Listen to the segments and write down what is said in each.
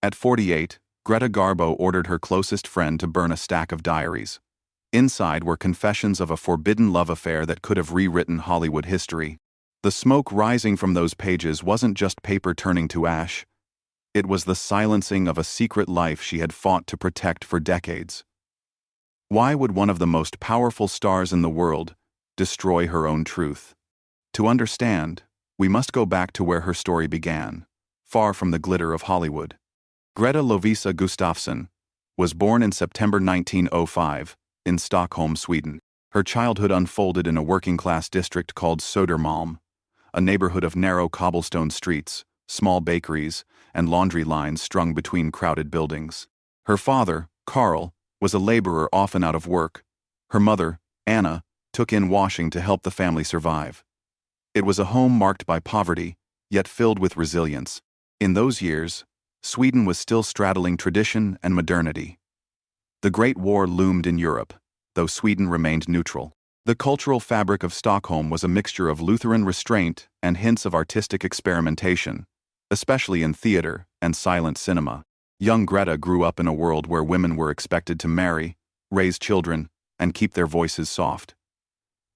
At 48, Greta Garbo ordered her closest friend to burn a stack of diaries. Inside were confessions of a forbidden love affair that could have rewritten Hollywood history. The smoke rising from those pages wasn't just paper turning to ash. It was the silencing of a secret life she had fought to protect for decades. Why would one of the most powerful stars in the world destroy her own truth? To understand, we must go back to where her story began, far from the glitter of Hollywood. Greta Lovisa Gustafsson was born in September 1905 in Stockholm, Sweden. Her childhood unfolded in a working-class district called Södermalm, a neighborhood of narrow cobblestone streets, small bakeries, and laundry lines strung between crowded buildings. Her father, Karl, was a laborer often out of work. Her mother, Anna, took in washing to help the family survive. It was a home marked by poverty, yet filled with resilience. In those years, Sweden was still straddling tradition and modernity. The Great War loomed in Europe, though Sweden remained neutral. The cultural fabric of Stockholm was a mixture of Lutheran restraint and hints of artistic experimentation, especially in theater and silent cinema. Young Greta grew up in a world where women were expected to marry, raise children, and keep their voices soft.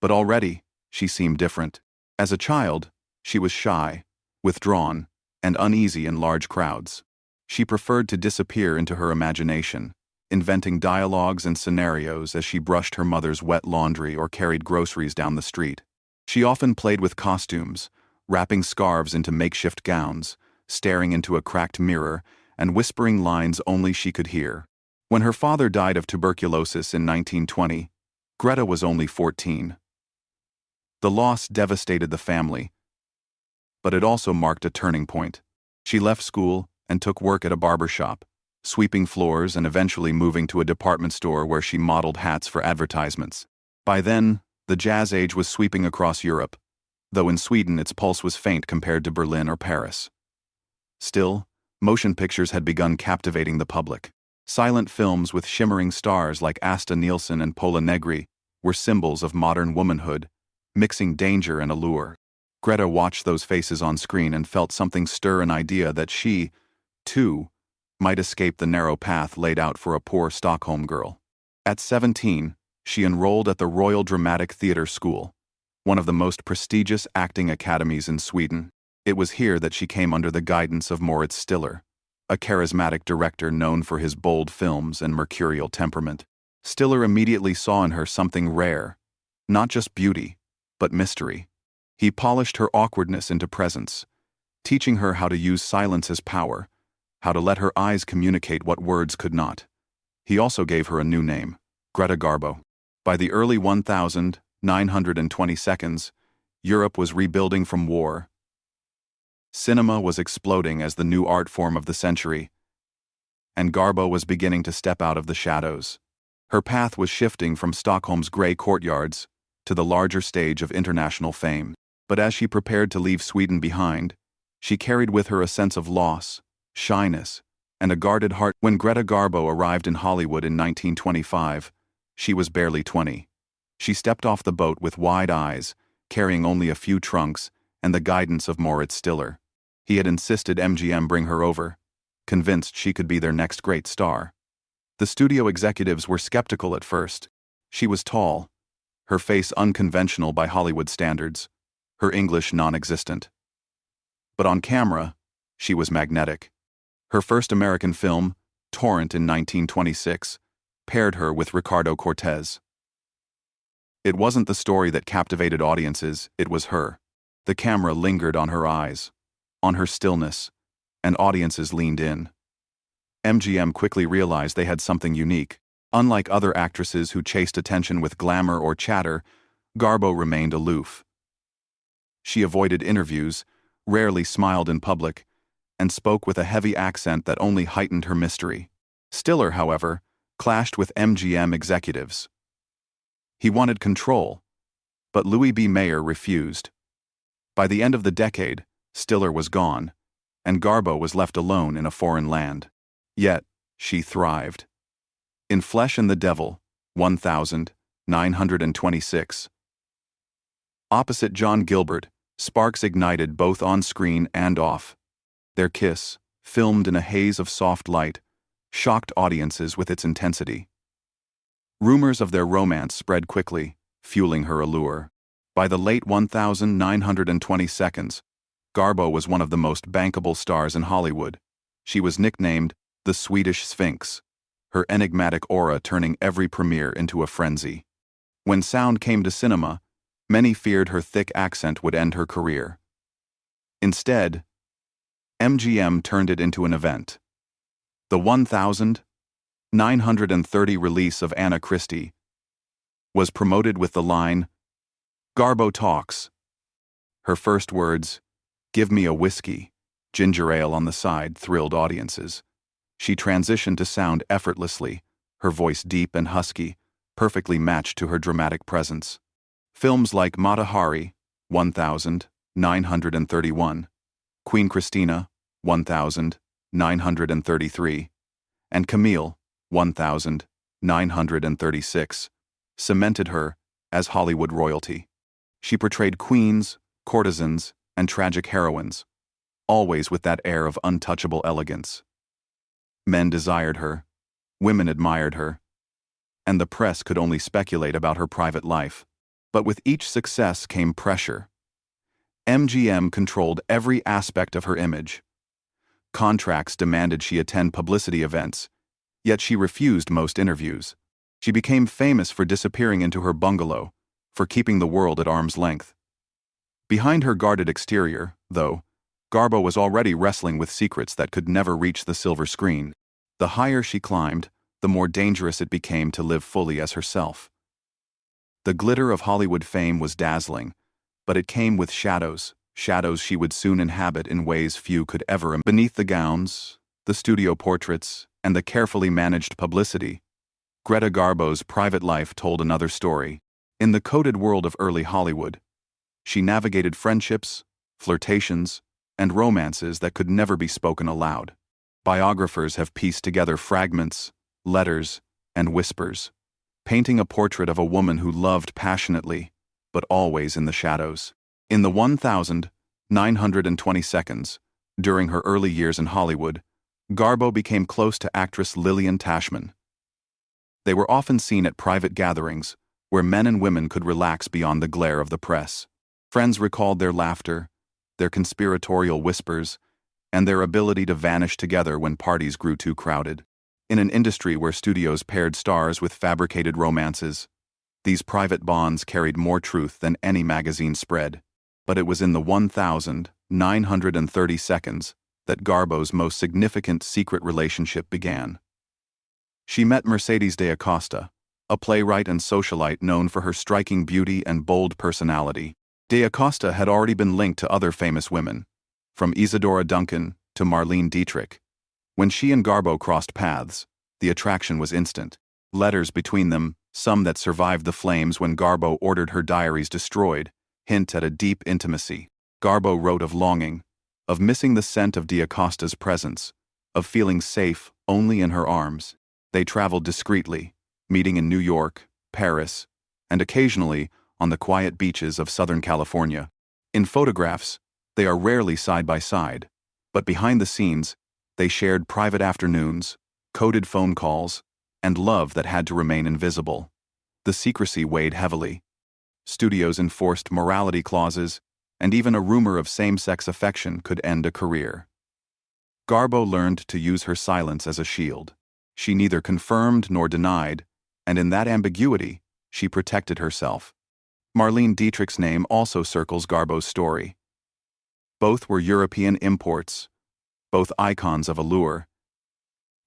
But already, she seemed different. As a child, she was shy, withdrawn, and uneasy in large crowds. She preferred to disappear into her imagination, inventing dialogues and scenarios as she brushed her mother's wet laundry or carried groceries down the street. She often played with costumes, wrapping scarves into makeshift gowns, staring into a cracked mirror, and whispering lines only she could hear. When her father died of tuberculosis in 1920, Greta was only 14. The loss devastated the family, but it also marked a turning point. She left school and took work at a barber shop, sweeping floors and eventually moving to a department store where she modeled hats for advertisements. By then, the jazz age was sweeping across Europe, though in Sweden its pulse was faint compared to Berlin or Paris. Still, motion pictures had begun captivating the public. Silent films with shimmering stars like Asta Nielsen and Pola Negri were symbols of modern womanhood, mixing danger and allure. Greta watched those faces on screen and felt something stir, an idea that she, too, might escape the narrow path laid out for a poor Stockholm girl. At 17, she enrolled at the Royal Dramatic Theatre School, one of the most prestigious acting academies in Sweden. It was here that she came under the guidance of Moritz Stiller, a charismatic director known for his bold films and mercurial temperament. Stiller immediately saw in her something rare, not just beauty, but mystery. He polished her awkwardness into presence, teaching her how to use silence as power, how to let her eyes communicate what words could not. He also gave her a new name, Greta Garbo. By the early 1922s, Europe was rebuilding from war. Cinema was exploding as the new art form of the century, and Garbo was beginning to step out of the shadows. Her path was shifting from Stockholm's grey courtyards to the larger stage of international fame. But as she prepared to leave Sweden behind, she carried with her a sense of loss, shyness, and a guarded heart. When Greta Garbo arrived in Hollywood in 1925, she was barely 20. She stepped off the boat with wide eyes, carrying only a few trunks and the guidance of Moritz Stiller. He had insisted MGM bring her over, convinced she could be their next great star. The studio executives were skeptical at first. She was tall, her face unconventional by Hollywood standards, her English non-existent. But on camera, she was magnetic. Her first American film, Torrent in 1926, paired her with Ricardo Cortez. It wasn't the story that captivated audiences, it was her. The camera lingered on her eyes, on her stillness, and audiences leaned in. MGM quickly realized they had something unique. Unlike other actresses who chased attention with glamour or chatter, Garbo remained aloof. She avoided interviews, rarely smiled in public, and spoke with a heavy accent that only heightened her mystery. Stiller, however, clashed with MGM executives. He wanted control, but Louis B. Mayer refused. By the end of the decade, Stiller was gone, and Garbo was left alone in a foreign land. Yet, she thrived. In Flesh and the Devil, 1926. Opposite John Gilbert, sparks ignited both on screen and off. Their kiss, filmed in a haze of soft light, shocked audiences with its intensity. Rumors of their romance spread quickly, fueling her allure. By the late 1920s, Garbo was one of the most bankable stars in Hollywood. She was nicknamed the Swedish Sphinx, her enigmatic aura turning every premiere into a frenzy. When sound came to cinema, many feared her thick accent would end her career. Instead, MGM turned it into an event. The 1930 release of Anna Christie was promoted with the line, "Garbo talks." Her first words, "Give me a whiskey," ginger ale on the side, thrilled audiences. She transitioned to sound effortlessly, her voice deep and husky, perfectly matched to her dramatic presence. Films like Mata Hari, 1931, Queen Christina, 1933, and Camille, 1936, cemented her as Hollywood royalty. She portrayed queens, courtesans, and tragic heroines, always with that air of untouchable elegance. Men desired her, women admired her, and the press could only speculate about her private life. But with each success came pressure. MGM controlled every aspect of her image. Contracts demanded she attend publicity events, yet she refused most interviews. She became famous for disappearing into her bungalow, for keeping the world at arm's length. Behind her guarded exterior, though, Garbo was already wrestling with secrets that could never reach the silver screen. The higher she climbed, the more dangerous it became to live fully as herself. The glitter of Hollywood fame was dazzling, but it came with shadows she would soon inhabit in ways few could ever imagine. Beneath the gowns, the studio portraits, and the carefully managed publicity, Greta Garbo's private life told another story. In the coded world of early Hollywood, she navigated friendships, flirtations, and romances that could never be spoken aloud. Biographers have pieced together fragments, letters, and whispers, painting a portrait of a woman who loved passionately, but always in the shadows. In the 1920s, during her early years in Hollywood, Garbo became close to actress Lillian Tashman. They were often seen at private gatherings, where men and women could relax beyond the glare of the press. Friends recalled their laughter, their conspiratorial whispers, and their ability to vanish together when parties grew too crowded. In an industry where studios paired stars with fabricated romances, these private bonds carried more truth than any magazine spread. But it was in the 1930s that Garbo's most significant secret relationship began. She met Mercedes de Acosta, a playwright and socialite known for her striking beauty and bold personality. De Acosta had already been linked to other famous women, from Isadora Duncan to Marlene Dietrich. When she and Garbo crossed paths, the attraction was instant. Letters between them, some that survived the flames when Garbo ordered her diaries destroyed, hint at a deep intimacy. Garbo wrote of longing, of missing the scent of de Acosta's presence, of feeling safe only in her arms. They traveled discreetly, meeting in New York, Paris, and occasionally on the quiet beaches of Southern California. In photographs, they are rarely side by side, but behind the scenes, they shared private afternoons, coded phone calls, and love that had to remain invisible. The secrecy weighed heavily. Studios enforced morality clauses, and even a rumor of same-sex affection could end a career. Garbo learned to use her silence as a shield. She neither confirmed nor denied, and in that ambiguity, she protected herself. Marlene Dietrich's name also circles Garbo's story. Both were European imports, both icons of allure,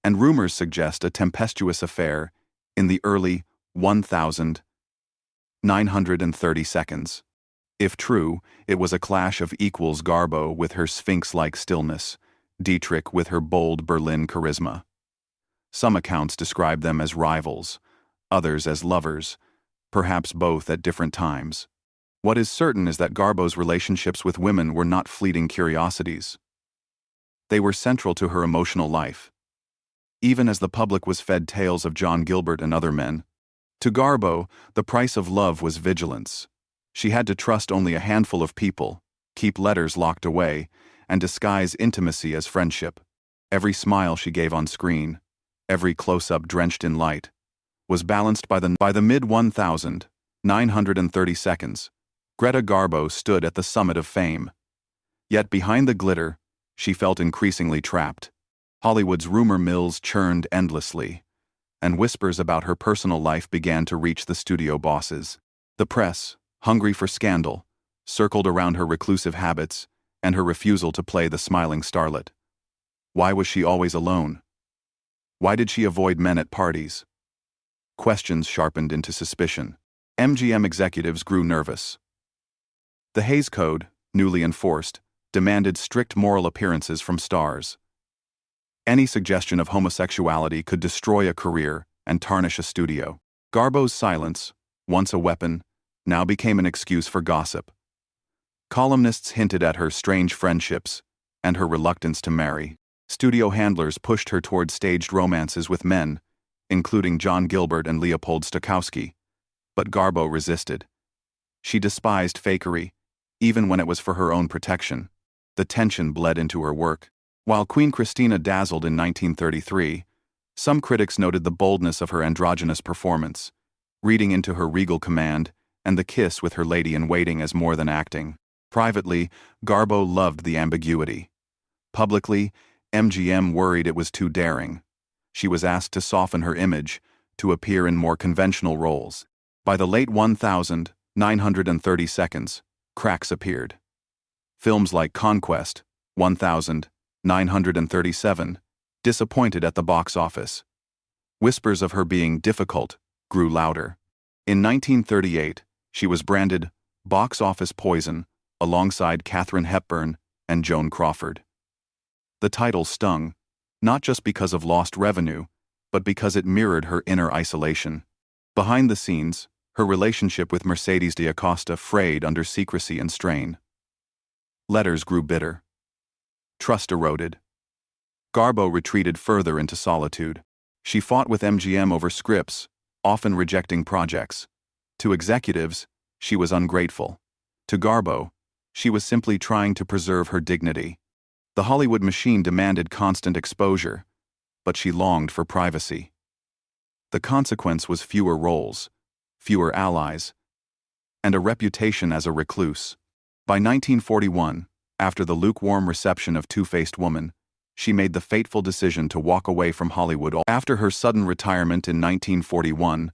and rumors suggest a tempestuous affair in the early 1930s. If true, it was a clash of equals, Garbo with her sphinx-like stillness, Dietrich with her bold Berlin charisma. Some accounts describe them as rivals, others as lovers, perhaps both at different times. What is certain is that Garbo's relationships with women were not fleeting curiosities. They were central to her emotional life. Even as the public was fed tales of John Gilbert and other men, to Garbo, the price of love was vigilance. She had to trust only a handful of people, keep letters locked away, and disguise intimacy as friendship. Every smile she gave on screen, every close-up drenched in light, was balanced by the mid-1930 seconds. Greta Garbo stood at the summit of fame. Yet behind the glitter, she felt increasingly trapped. Hollywood's rumor mills churned endlessly, and whispers about her personal life began to reach the studio bosses. The press, hungry for scandal, circled around her reclusive habits and her refusal to play the smiling starlet. Why was she always alone? Why did she avoid men at parties? Questions sharpened into suspicion. MGM executives grew nervous. The Hays Code, newly enforced, demanded strict moral appearances from stars. Any suggestion of homosexuality could destroy a career and tarnish a studio. Garbo's silence, once a weapon, now became an excuse for gossip. Columnists hinted at her strange friendships and her reluctance to marry. Studio handlers pushed her toward staged romances with men, including John Gilbert and Leopold Stokowski. But Garbo resisted. She despised fakery, even when it was for her own protection. The tension bled into her work. While Queen Christina dazzled in 1933, some critics noted the boldness of her androgynous performance, reading into her regal command and the kiss with her lady-in-waiting as more than acting. Privately, Garbo loved the ambiguity. Publicly, MGM worried it was too daring. She was asked to soften her image, to appear in more conventional roles. By the late 1930 seconds, cracks appeared. Films like Conquest, 1937, disappointed at the box office. Whispers of her being difficult grew louder. In 1938, she was branded box office poison alongside Katharine Hepburn and Joan Crawford. The title stung, not just because of lost revenue, but because it mirrored her inner isolation. Behind the scenes, her relationship with Mercedes D'Acosta frayed under secrecy and strain. Letters grew bitter. Trust eroded. Garbo retreated further into solitude. She fought with MGM over scripts, often rejecting projects. To executives, she was ungrateful. To Garbo, she was simply trying to preserve her dignity. The Hollywood machine demanded constant exposure, but she longed for privacy. The consequence was fewer roles, fewer allies, and a reputation as a recluse. By 1941, after the lukewarm reception of Two-Faced Woman, she made the fateful decision to walk away from Hollywood. After her sudden retirement in 1941,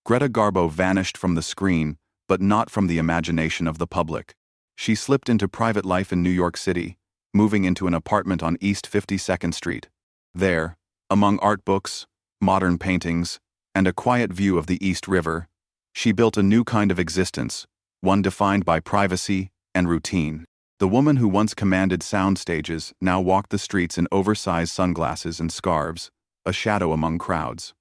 Greta Garbo vanished from the screen, but not from the imagination of the public. She slipped into private life in New York City, moving into an apartment on East 52nd Street. There, among art books, modern paintings, and a quiet view of the East River, she built a new kind of existence, one defined by privacy and routine. The woman who once commanded sound stages now walked the streets in oversized sunglasses and scarves, a shadow among crowds.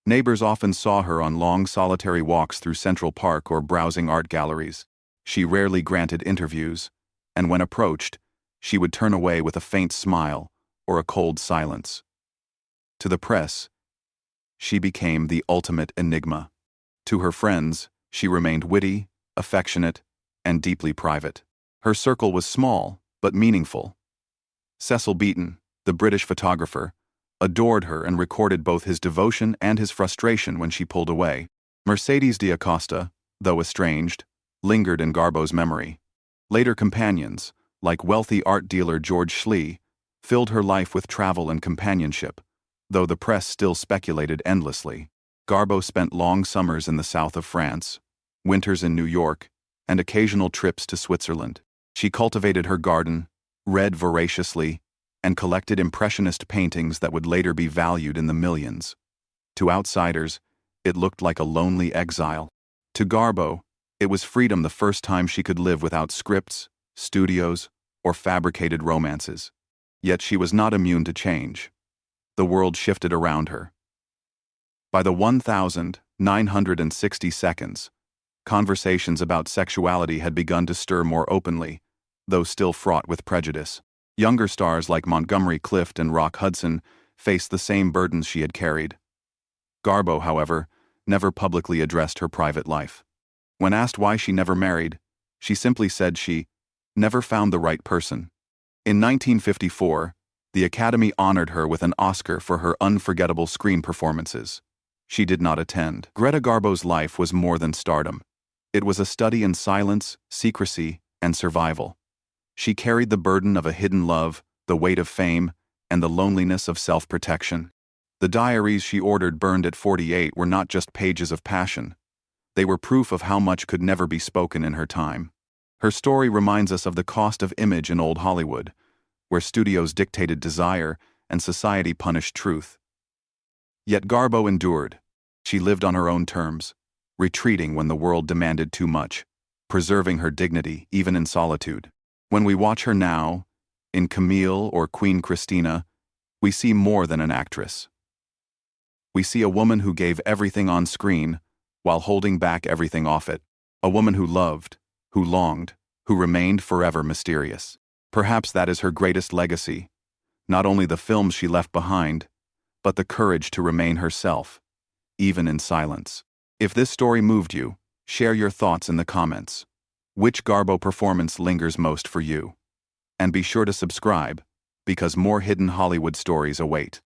Neighbors often saw her on long solitary walks through Central Park or browsing art galleries. She rarely granted interviews, and when approached, she would turn away with a faint smile or a cold silence. To the press, she became the ultimate enigma. To her friends, she remained witty, affectionate, and deeply private. Her circle was small, but meaningful. Cecil Beaton, the British photographer, adored her and recorded both his devotion and his frustration when she pulled away. Mercedes D'Acosta, though estranged, lingered in Garbo's memory. Later companions, like wealthy art dealer George Schlee, filled her life with travel and companionship, though the press still speculated endlessly. Garbo spent long summers in the south of France, winters in New York, and occasional trips to Switzerland. She cultivated her garden, read voraciously, and collected impressionist paintings that would later be valued in the millions. To outsiders, it looked like a lonely exile. To Garbo, it was freedom the first time she could live without scripts, studios, or fabricated romances. Yet she was not immune to change. The world shifted around her. By the 1960 seconds, conversations about sexuality had begun to stir more openly, though still fraught with prejudice. Younger stars like Montgomery Clift and Rock Hudson faced the same burdens she had carried. Garbo, however, never publicly addressed her private life. When asked why she never married, she simply said she never found the right person. In 1954, The Academy honored her with an Oscar for her unforgettable screen performances. She did not attend. Greta Garbo's life was more than stardom. It was a study in silence, secrecy, and survival. She carried the burden of a hidden love, the weight of fame, and the loneliness of self-protection. The diaries she ordered burned at 48 were not just pages of passion. They were proof of how much could never be spoken in her time. Her story reminds us of the cost of image in old Hollywood, where studios dictated desire and society punished truth. Yet Garbo endured. She lived on her own terms, retreating when the world demanded too much, preserving her dignity even in solitude. When we watch her now, in Camille or Queen Christina, we see more than an actress. We see a woman who gave everything on screen while holding back everything off it. A woman who loved, who longed, who remained forever mysterious. Perhaps that is her greatest legacy, not only the films she left behind, but the courage to remain herself, even in silence. If this story moved you, share your thoughts in the comments. Which Garbo performance lingers most for you? And be sure to subscribe, because more hidden Hollywood stories await.